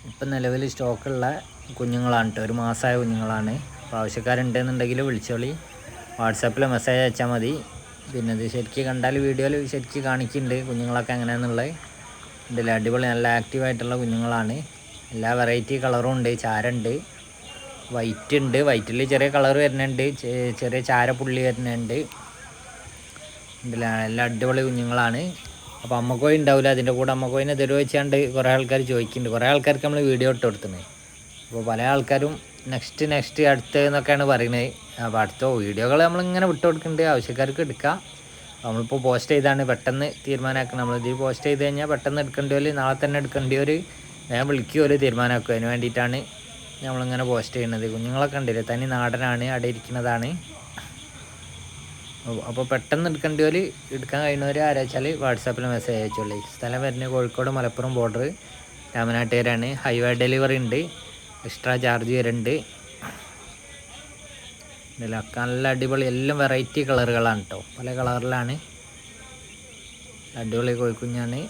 ഇപ്പം നിലവിൽ സ്റ്റോക്കുള്ള കുഞ്ഞുങ്ങളാണ് കേട്ടോ, ഒരു മാസമായ കുഞ്ഞുങ്ങളാണ്. അപ്പോൾ ആവശ്യക്കാരുണ്ടെന്നുണ്ടെങ്കിൽ വിളിച്ചോളി, വാട്സാപ്പിൽ മെസ്സേജ് അയച്ചാൽ മതി. പിന്നെ ഇത് ശരിക്കും കണ്ടാൽ വീഡിയോയിൽ ശരിക്കും കാണിക്കുന്നുണ്ട് കുഞ്ഞുങ്ങളൊക്കെ എങ്ങനെയാണെന്നുള്ളത്. ഇതിൽ അടിപൊളി നല്ല ആക്റ്റീവായിട്ടുള്ള കുഞ്ഞുങ്ങളാണ്. എല്ലാ വെറൈറ്റി കളറും ഉണ്ട്. ചാരണ്ട്, വൈറ്റ് ഉണ്ട്, വൈറ്റിൽ ചെറിയ കളർ വരുന്നുണ്ട്, ചെറിയ ചാരപ്പുള്ളി വരുന്നുണ്ട്. ഇതിൽ നല്ല അടിപൊളി കുഞ്ഞുങ്ങളാണ്. അപ്പോൾ അമ്മക്കോയി ഉണ്ടാവില്ല, അതിൻ്റെ കൂടെ അമ്മക്കോയിനെ തരുമോ വെച്ചാണ്ട് കുറേ ആൾക്കാർ ചോദിക്കുന്നുണ്ട്. കുറേ ആൾക്കാർക്ക് നമ്മൾ വീഡിയോ ഇട്ട് കൊടുക്കുന്നത്. അപ്പോൾ പല ആൾക്കാരും നെക്സ്റ്റ് അടുത്ത് എന്നൊക്കെയാണ് പറയുന്നത്. അപ്പോൾ അടുത്ത വീഡിയോകൾ നമ്മളിങ്ങനെ വിട്ട് കൊടുക്കുന്നുണ്ട്, ആവശ്യക്കാർക്ക് എടുക്കാം. നമ്മളിപ്പോൾ പോസ്റ്റ് ചെയ്താണ് പെട്ടെന്ന് തീരുമാനമാക്കണം. നമ്മളിത് പോസ്റ്റ് ചെയ്ത് കഴിഞ്ഞാൽ പെട്ടെന്ന് എടുക്കേണ്ടി നാളെ തന്നെ എടുക്കേണ്ടിയവർ ഞാൻ വിളിക്കുകയോ തീരുമാനമാക്കും. അതിന് വേണ്ടിയിട്ടാണ് നമ്മളിങ്ങനെ പോസ്റ്റ് ചെയ്യുന്നത്. കുഞ്ഞുങ്ങളൊക്കെ ഉണ്ടല്ലേ, തനി നാടനാണ്, അവിടെ ഇരിക്കുന്നതാണ്. അപ്പോൾ പെട്ടെന്ന് എടുക്കേണ്ടവർ എടുക്കാൻ കഴിയുന്നവർ ആരാച്ചാൽ വാട്സാപ്പിൽ മെസ്സേജ് അയച്ചോളി. സ്ഥലം വരുന്നത് കോഴിക്കോട് മലപ്പുറം ബോർഡർ രാമനാട്ടുകരയാണ്. ഹൈവേ ഡെലിവറി ഉണ്ട്, എക്സ്ട്രാ ചാർജ് വരുന്നുണ്ട്. ഇതിലൊക്കെ നല്ല അടിപൊളി എല്ലാം വെറൈറ്റി കളറുകളാണ് കേട്ടോ, പല കളറിലാണ്. അടിപൊളി കോഴിക്കുഞ്ഞാണ്.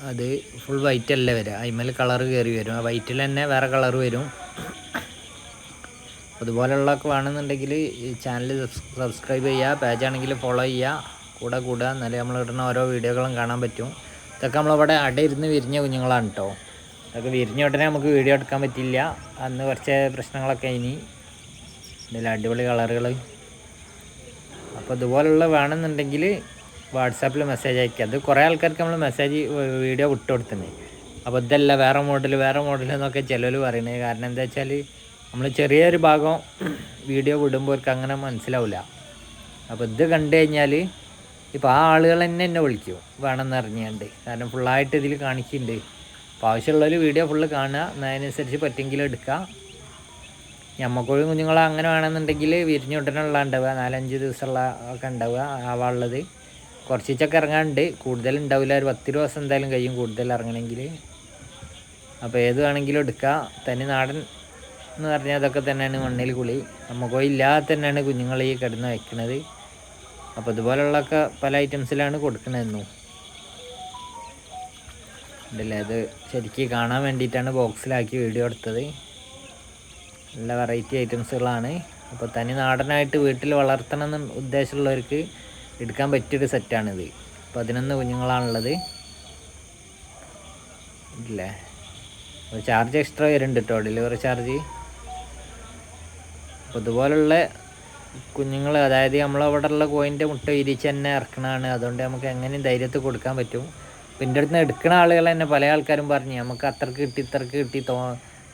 അത് ഫുൾ വൈറ്റ് അല്ല വരിക, അതിന്മേൽ കളർ കയറി വരും. ആ വൈറ്റിൽ തന്നെ വേറെ കളർ വരും. അതുപോലെയുള്ളതൊക്കെ വേണമെന്നുണ്ടെങ്കിൽ ഈ ചാനൽ സബ്സ്ക്രൈബ് ചെയ്യുക, പേജാണെങ്കിൽ ഫോളോ ചെയ്യുക, കൂടുക. എന്നാലേ നമ്മൾ ഇടുന്ന ഓരോ വീഡിയോകളും കാണാൻ പറ്റും. ഇതൊക്കെ നമ്മളിവിടെ അടയിരുന്ന് വിരിഞ്ഞ കുഞ്ഞുങ്ങളാണ് കേട്ടോ. ഇതൊക്കെ വിരിഞ്ഞ ഉടനെ നമുക്ക് വീഡിയോ എടുക്കാൻ പറ്റില്ല, അന്ന് കുറച്ച് പ്രശ്നങ്ങളൊക്കെ ഇനി. ഇതിൽ അടിപൊളി കളറുകൾ. അപ്പോൾ ഇതുപോലുള്ള വേണമെന്നുണ്ടെങ്കിൽ വാട്സാപ്പിൽ മെസ്സേജ് അയക്കുക. അത് കുറേ ആൾക്കാർക്ക് നമ്മൾ വീഡിയോ വിട്ട് കൊടുക്കുന്നത്. അപ്പോൾ ഇതല്ല വേറെ മോഡൽ എന്നൊക്കെ ചിലർ പറയുന്നത്. കാരണം എന്താ വെച്ചാൽ നമ്മൾ ചെറിയൊരു ഭാഗം വീഡിയോ വിടുമ്പോൾ അവർക്ക് അങ്ങനെ മനസ്സിലാവില്ല. അപ്പോൾ ഇത് കണ്ടു കഴിഞ്ഞാൽ ഇപ്പോൾ ആ ആളുകൾ തന്നെ എന്നെ വിളിക്കും വേണമെന്ന് അറിഞ്ഞാണ്ട്. കാരണം ഫുള്ളായിട്ട് ഇതിൽ കാണിക്കുന്നുണ്ട്. അപ്പോൾ ആവശ്യമുള്ളവർ വീഡിയോ ഫുള്ള് കാണുക, അതിനനുസരിച്ച് പറ്റുമെങ്കിൽ എടുക്കുക. ഞമ്മക്കോഴും കുഞ്ഞുങ്ങളെ അങ്ങനെ വേണമെന്നുണ്ടെങ്കിൽ വിരിഞ്ഞുടനുള്ള ഉണ്ടാവുക, 4-5 ദിവസമുള്ള ഒക്കെ ഉണ്ടാവുക. ആവാനുള്ളത് കുറച്ചൊക്കെ ഇറങ്ങാനുണ്ട്, കൂടുതലുണ്ടാവില്ല. ഒരു 10 ദിവസം എന്തായാലും കഴിയും കൂടുതൽ ഇറങ്ങണമെങ്കിൽ. അപ്പോൾ ഏത് വേണമെങ്കിലും എടുക്കുക. തനി നാടൻ എന്ന് പറഞ്ഞാൽ അതൊക്കെ തന്നെയാണ് മണ്ണിൽ കുളി. നമുക്ക് ഇല്ലാതെ തന്നെയാണ് കുഞ്ഞുങ്ങൾ ഈ കിടന്ന് വയ്ക്കുന്നത്. അപ്പോൾ ഇതുപോലുള്ളതൊക്കെ പല ഐറ്റംസിലാണ് കൊടുക്കണതെന്നും ഉണ്ടല്ലേ. അത് ശരിക്കും കാണാൻ വേണ്ടിയിട്ടാണ് ബോക്സിലാക്കി വീഡിയോ എടുത്തത്. നല്ല വെറൈറ്റി ഐറ്റംസുകളാണ്. അപ്പോൾ തനി നാടനായിട്ട് വീട്ടിൽ വളർത്തണം എന്ന് ഉദ്ദേശമുള്ളവർക്ക് എടുക്കാൻ പറ്റിയൊരു സെറ്റാണിത്. 11 കുഞ്ഞുങ്ങളാണുള്ളത് ഇല്ലേ. ഒരു ചാർജ് എക്സ്ട്രാ വരുന്നുണ്ട് കേട്ടോ, ഡെലിവറി ചാർജ്. അപ്പോൾ ഇതുപോലുള്ള കുഞ്ഞുങ്ങൾ, അതായത് നമ്മളവിടെ ഉള്ള കോയിൻ്റെ മുട്ട വിരിച്ച് തന്നെ ഇറക്കണതാണ്. അതുകൊണ്ട് നമുക്ക് എങ്ങനെയും ധൈര്യത്തിൽ കൊടുക്കാൻ പറ്റും. അപ്പോൾ എൻ്റെ അടുത്ത് നിന്ന് എടുക്കുന്ന ആളുകൾ തന്നെ പല ആൾക്കാരും പറഞ്ഞു നമുക്ക് അത്രക്ക് കിട്ടി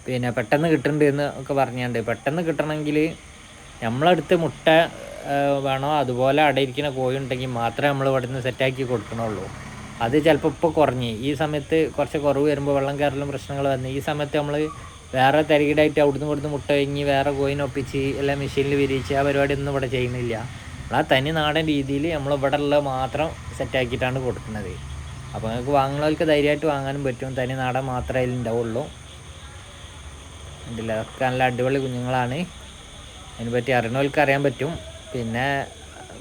പിന്നെ പെട്ടെന്ന് കിട്ടുന്നുണ്ട് എന്ന് ഒക്കെ പറഞ്ഞുകൊണ്ട്. പെട്ടെന്ന് കിട്ടണമെങ്കിൽ നമ്മളടുത്ത് മുട്ട വേണോ അതുപോലെ അടയിരിക്കുന്ന കോഴി ഉണ്ടെങ്കിൽ മാത്രമേ നമ്മൾ ഇവിടെ നിന്ന് സെറ്റാക്കി കൊടുക്കണുള്ളൂ. അത് ചിലപ്പോൾ ഇപ്പോൾ കുറഞ്ഞ് ഈ സമയത്ത് കുറച്ച് കുറവ് വരുമ്പോൾ വെള്ളം കയറലും പ്രശ്നങ്ങൾ വന്ന് ഈ സമയത്ത് നമ്മൾ വേറെ തരികിടായിട്ട് അവിടുന്ന് കൊടുത്ത് മുട്ട കഴിഞ്ഞ് വേറെ കോയിനൊപ്പിച്ച് എല്ലാം മെഷീനിൽ വിരിയിച്ച് ആ പരിപാടിയൊന്നും ഇവിടെ ചെയ്യുന്നില്ല. ആ തനി നാടൻ രീതിയിൽ നമ്മളിവിടെ ഉള്ള മാത്രം സെറ്റാക്കിയിട്ടാണ് കൊടുക്കുന്നത്. അപ്പോൾ നിങ്ങൾക്ക് വാങ്ങുന്നവർക്ക് ധൈര്യമായിട്ട് വാങ്ങാനും പറ്റും. തനി നാടൻ മാത്രമേ അതിൽ ഉണ്ടാവുള്ളൂ. ഇതില്ല, അതൊക്കെ നല്ല അടിപൊളി കുഞ്ഞുങ്ങളാണ്. അതിനെപ്പറ്റി അറിയണവർക്ക് അറിയാൻ പറ്റും. പിന്നെ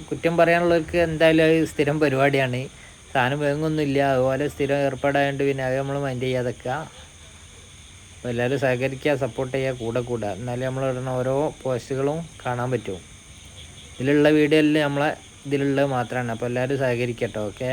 കുറ്റം പറയാനുള്ളവർക്ക് എന്തായാലും അത് സ്ഥിരം പരിപാടിയാണ്. സാധനം വേങ്ങൊന്നുമില്ല, അതുപോലെ സ്ഥിരം ഏർപ്പാടായതുകൊണ്ട് പിന്നെ അത് നമ്മൾ മൈൻഡ് ചെയ്യാതൊക്കെ. അപ്പോൾ എല്ലാവരും സഹകരിക്കുക, സപ്പോർട്ട് ചെയ്യുക, കൂടെ എന്നാലും നമ്മൾ ഇടുന്ന ഓരോ പോസ്റ്റുകളും കാണാൻ പറ്റും. ഇതിലുള്ള വീഡിയോയിൽ നമ്മളെ ഇതിലുള്ളത് മാത്രമാണ്. അപ്പോൾ എല്ലാവരും സഹകരിക്കട്ടോ. ഓക്കെ.